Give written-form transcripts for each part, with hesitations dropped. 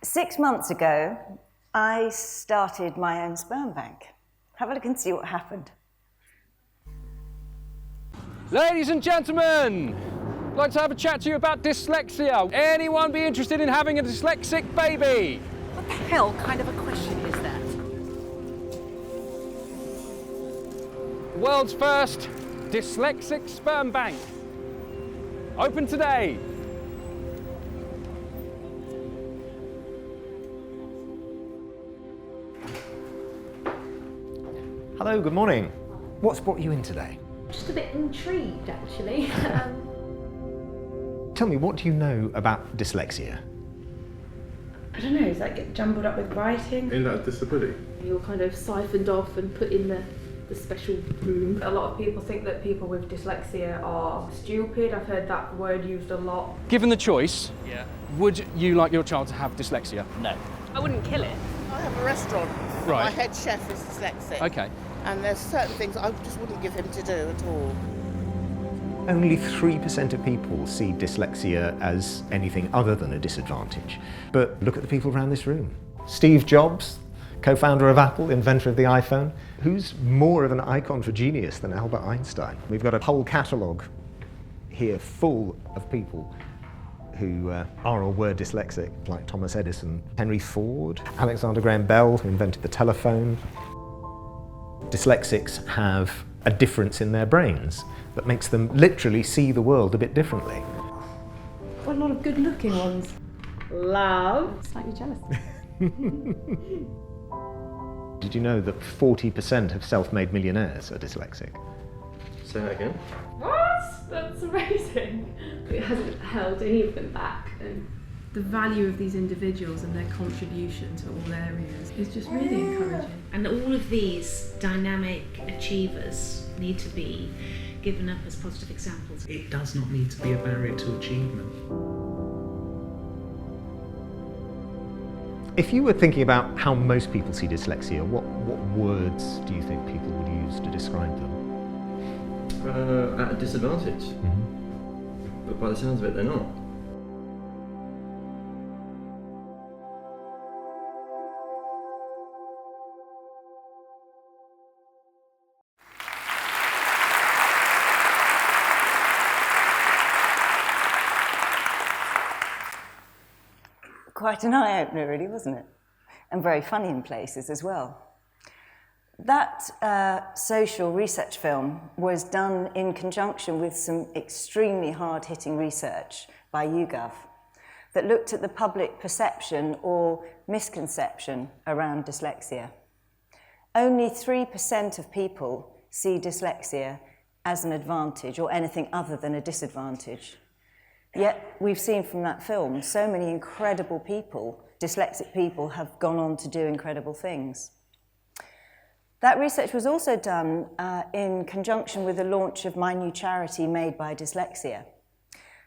6 months ago, I started my own sperm bank. Have a look and see what happened. Ladies and gentlemen, I'd like to have a chat to you about dyslexia. Anyone be interested in having a dyslexic baby? What the hell kind of a question is that? World's first dyslexic sperm bank. Open today. Hello, good morning. What's brought you in today? Just a bit intrigued, actually. Tell me, what do you know about dyslexia? I don't know, is that get jumbled up with writing? Is that a disability? You're kind of siphoned off and put in the special room. A lot of people think that people with dyslexia are stupid. I've heard that word used a lot. Given the choice, would you like your child to have dyslexia? No. I wouldn't kill it. I have a restaurant. Right. My head chef is dyslexic. Okay. And there's certain things I just wouldn't give him to do at all. Only 3% of people see dyslexia as anything other than a disadvantage. But look at the people around this room. Steve Jobs, co-founder of Apple, inventor of the iPhone. Who's more of an icon for genius than Albert Einstein? We've got a whole catalogue here full of people who are or were dyslexic, like Thomas Edison, Henry Ford, Alexander Graham Bell, who invented the telephone. Dyslexics have a difference in their brains that makes them literally see the world a bit differently. Quite a lot of good-looking ones. Love. Slightly jealous. Did you know that 40% of self-made millionaires are dyslexic? Say that again. What? That's amazing. It hasn't held any of them back. And the value of these individuals and their contribution to all areas is just really encouraging. And all of these dynamic achievers need to be given up as positive examples. It does not need to be a barrier to achievement. If you were thinking about how most people see dyslexia, what words do you think people would use to describe them? At a disadvantage. But by the sounds of it, they're not. Quite an eye-opener, really, wasn't it? And very funny in places as well. That social research film was done in conjunction with some extremely hard-hitting research by YouGov that looked at the public perception or misconception around dyslexia. Only 3% of people see dyslexia as an advantage or anything other than a disadvantage. Yet we've seen from that film so many incredible people, dyslexic people, have gone on to do incredible things. That research was also done in conjunction with the launch of my new charity, Made by Dyslexia.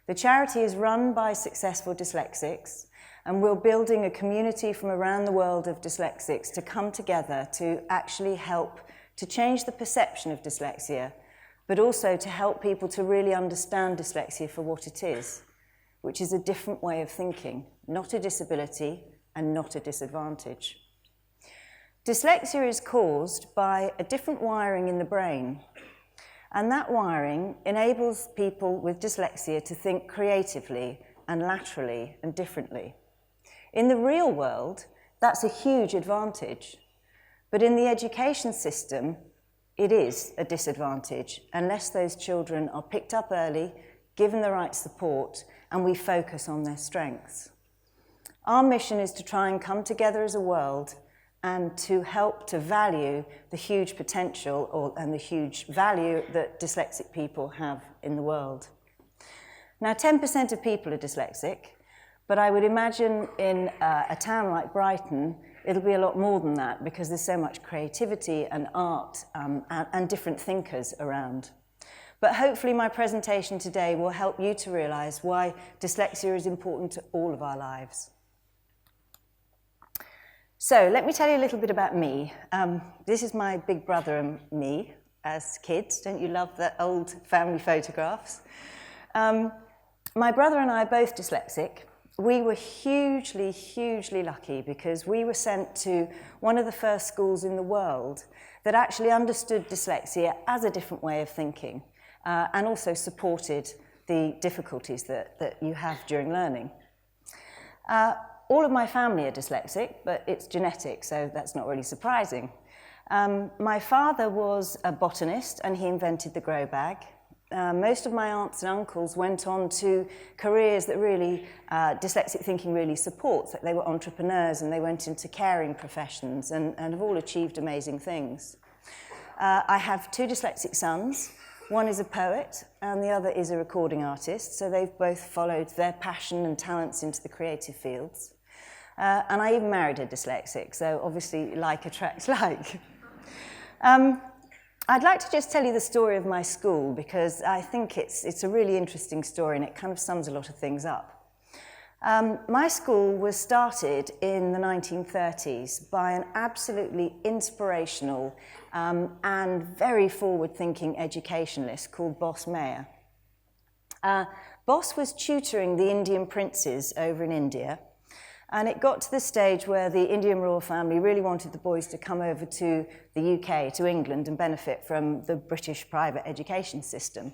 The charity is run by successful dyslexics, and we're building a community from around the world of dyslexics to come together to actually help to change the perception of dyslexia, but also to help people to really understand dyslexia for what it is, which is a different way of thinking, not a disability and not a disadvantage. Dyslexia is caused by a different wiring in the brain, and that wiring enables people with dyslexia to think creatively and laterally and differently. In the real world, that's a huge advantage, but in the education system, it is a disadvantage unless those children are picked up early, given the right support, and we focus on their strengths. Our mission is to try and come together as a world and to help to value the huge potential and the huge value that dyslexic people have in the world. Now, 10% of people are dyslexic, but I would imagine in a town like Brighton, it'll be a lot more than that because there's so much creativity and art and different thinkers around. But hopefully my presentation today will help you to realise why dyslexia is important to all of our lives. So let me tell you a little bit about me. This is my big brother and me as kids. Don't you love the old family photographs? My brother and I are both dyslexic. We were hugely, hugely lucky because we were sent to one of the first schools in the world that actually understood dyslexia as a different way of thinking and also supported the difficulties that you have during learning. All of my family are dyslexic, but it's genetic, so that's not really surprising. My father was a botanist and he invented the grow bag. Most of my aunts and uncles went on to careers that really dyslexic thinking really supports. They were entrepreneurs and they went into caring professions and have all achieved amazing things. I have two dyslexic sons. One is a poet and the other is a recording artist, so they've both followed their passion and talents into the creative fields. And I even married a dyslexic, so obviously like attracts like. I'd like to just tell you the story of my school because I think it's a really interesting story and it kind of sums a lot of things up. My school was started in the 1930s by an absolutely inspirational and very forward-thinking educationalist called Boss Mayer. Boss was tutoring the Indian princes over in India. And it got to the stage where the Indian royal family really wanted the boys to come over to the UK, to England, and benefit from the British private education system.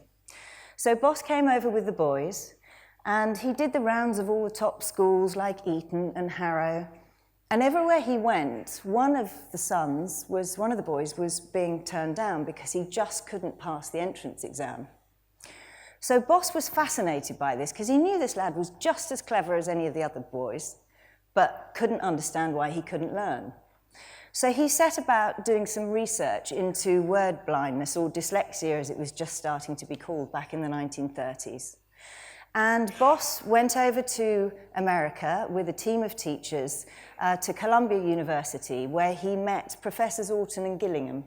So Boss came over with the boys, and he did the rounds of all the top schools like Eton and Harrow. And everywhere he went, one of the boys was being turned down because he just couldn't pass the entrance exam. So Boss was fascinated by this because he knew this lad was just as clever as any of the other boys, but couldn't understand why he couldn't learn. So he set about doing some research into word blindness, or dyslexia as it was just starting to be called back in the 1930s. And Boss went over to America with a team of teachers to Columbia University, where he met Professors Orton and Gillingham,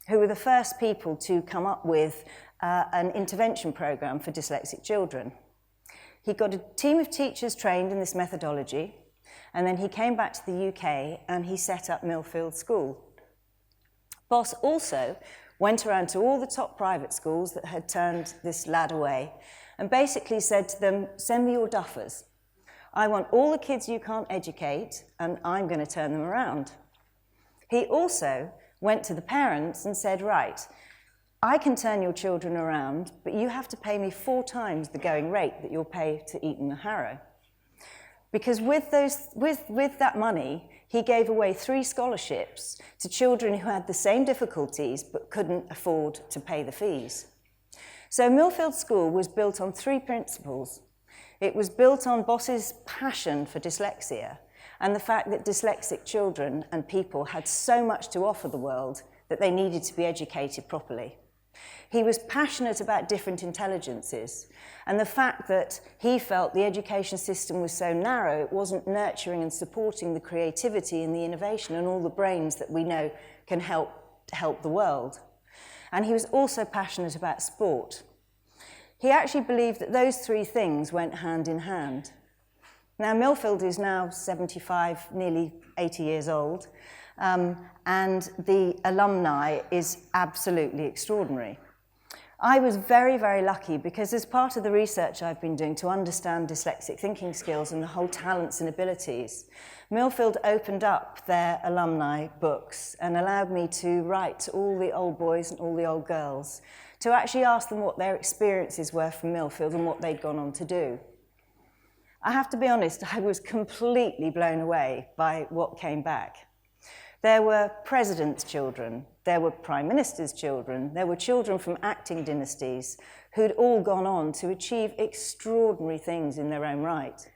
who were the first people to come up with an intervention program for dyslexic children. He got a team of teachers trained in this methodology, and then he came back to the UK and he set up Millfield School. Boss also went around to all the top private schools that had turned this lad away and basically said to them, send me your duffers. I want all the kids you can't educate and I'm going to turn them around. He also went to the parents and said, right, I can turn your children around, but you have to pay me 4 times the going rate that you'll pay to Eton and Harrow. Because with that money, he gave away 3 scholarships to children who had the same difficulties but couldn't afford to pay the fees. So Millfield School was built on 3 principles. It was built on Boss's passion for dyslexia and the fact that dyslexic children and people had so much to offer the world that they needed to be educated properly. He was passionate about different intelligences and the fact that he felt the education system was so narrow, it wasn't nurturing and supporting the creativity and the innovation and all the brains that we know can help the world. And he was also passionate about sport. He actually believed that those 3 things went hand in hand. Now, Millfield is now 75, nearly 80 years old, and the alumni is absolutely extraordinary. I was very, very lucky because as part of the research I've been doing to understand dyslexic thinking skills and the whole talents and abilities, Millfield opened up their alumni books and allowed me to write to all the old boys and all the old girls to actually ask them what their experiences were from Millfield and what they'd gone on to do. I have to be honest, I was completely blown away by what came back. There were presidents' children, there were prime ministers' children, there were children from acting dynasties who'd all gone on to achieve extraordinary things in their own right.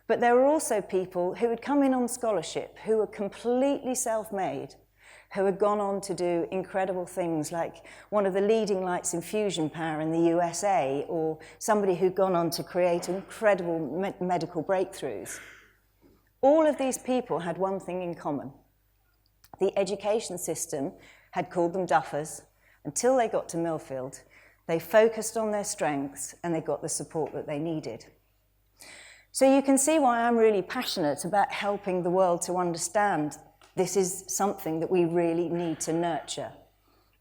But there were also people who had come in on scholarship, who were completely self-made, who had gone on to do incredible things like one of the leading lights in fusion power in the USA, or somebody who'd gone on to create incredible medical breakthroughs. All of these people had one thing in common. The education system had called them duffers. Until they got to Millfield, they focused on their strengths and they got the support that they needed. So you can see why I'm really passionate about helping the world to understand this is something that we really need to nurture.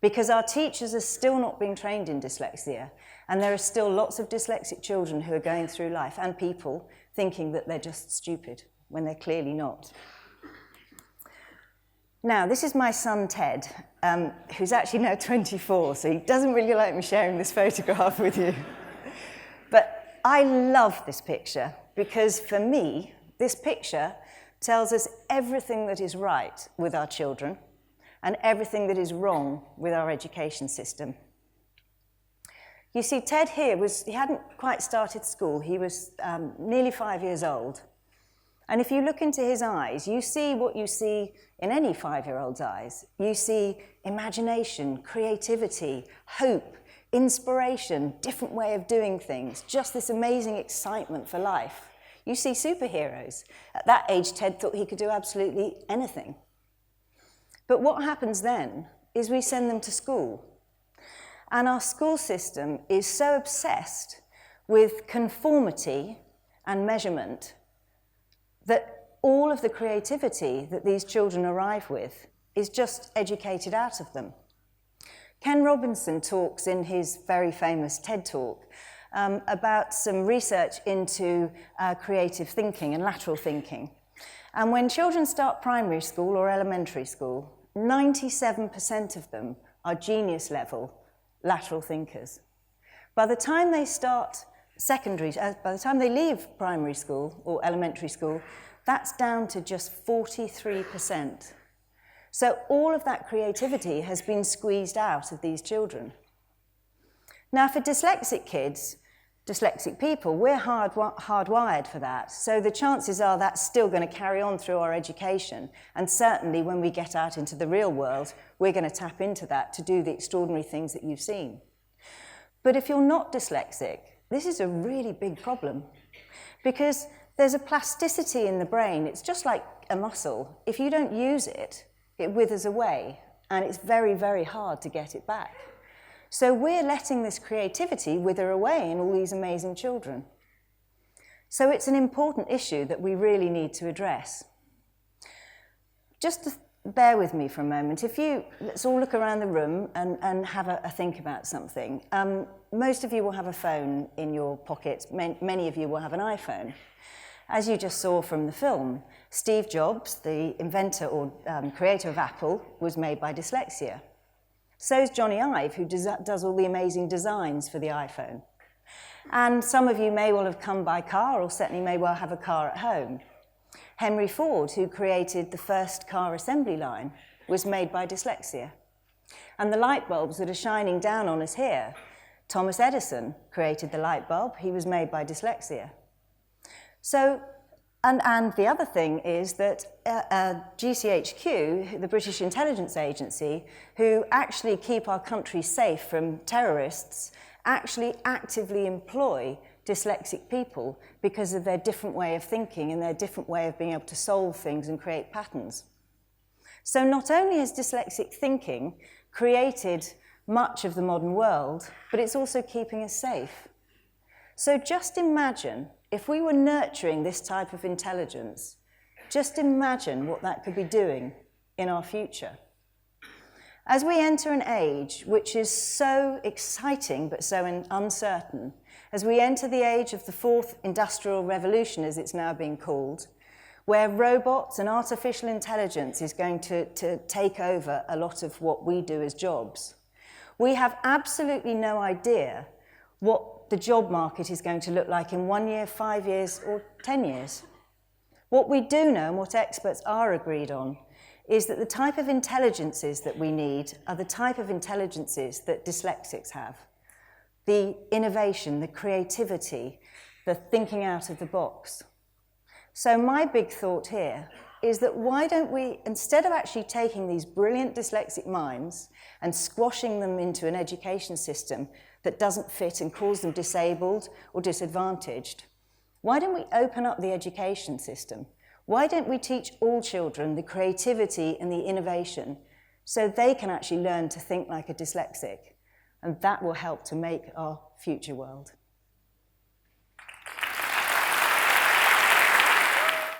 Because our teachers are still not being trained in dyslexia, and there are still lots of dyslexic children who are going through life, and people thinking that they're just stupid, when they're clearly not. Now, this is my son, Ted, who's actually now 24, so he doesn't really like me sharing this photograph with you. But I love this picture, because for me, this picture tells us everything that is right with our children, and everything that is wrong with our education system. You see, Ted here he hadn't quite started school. He was nearly 5 years old. And if you look into his eyes, you see what you see in any 5-year-old's eyes. You see imagination, creativity, hope, inspiration, different way of doing things, just this amazing excitement for life. You see superheroes. At that age, Ted thought he could do absolutely anything. But what happens then is we send them to school. And our school system is so obsessed with conformity and measurement that all of the creativity that these children arrive with is just educated out of them. Ken Robinson talks in his very famous TED Talk about some research into creative thinking and lateral thinking. And when children start primary school or elementary school, 97% of them are genius level lateral thinkers. By the time they start by the time they leave primary school or elementary school, that's down to just 43%. So all of that creativity has been squeezed out of these children. Now, for dyslexic kids, dyslexic people, we're hardwired for that. So the chances are that's still going to carry on through our education. And certainly when we get out into the real world, we're going to tap into that to do the extraordinary things that you've seen. But if you're not dyslexic, this is a really big problem. Because there's a plasticity in the brain. It's just like a muscle. If you don't use it, it withers away. And it's very, very hard to get it back. So we're letting this creativity wither away in all these amazing children. So it's an important issue that we really need to address. Just to bear with me for a moment. Let's all look around the room and have a think about something. Most of you will have a phone in your pockets. Many of you will have an iPhone. As you just saw from the film, Steve Jobs, the inventor or creator of Apple, was made by dyslexia. So is Johnny Ive, who does all the amazing designs for the iPhone. And some of you may well have come by car, or certainly may well have a car at home. Henry Ford, who created the first car assembly line, was made by dyslexia. And the light bulbs that are shining down on us here, Thomas Edison created the light bulb. He was made by dyslexia. So, and the other thing is that GCHQ, the British Intelligence Agency, who actually keep our country safe from terrorists, actually actively employ dyslexic people because of their different way of thinking and their different way of being able to solve things and create patterns. So not only has dyslexic thinking created much of the modern world, but it's also keeping us safe. So just imagine if we were nurturing this type of intelligence, just imagine what that could be doing in our future. As we enter an age which is so exciting but so uncertain, as we enter the age of the fourth industrial revolution, as it's now being called, where robots and artificial intelligence is going to take over a lot of what we do as jobs, we have absolutely no idea what the job market is going to look like in 1 year, 5 years, or 10 years. What we do know, and what experts are agreed on, is that the type of intelligences that we need are the type of intelligences that dyslexics have. The innovation, the creativity, the thinking out of the box. So my big thought here is that why don't we, instead of actually taking these brilliant dyslexic minds and squashing them into an education system that doesn't fit and calls them disabled or disadvantaged, why don't we open up the education system? Why don't we teach all children the creativity and the innovation so they can actually learn to think like a dyslexic? And that will help to make our future world.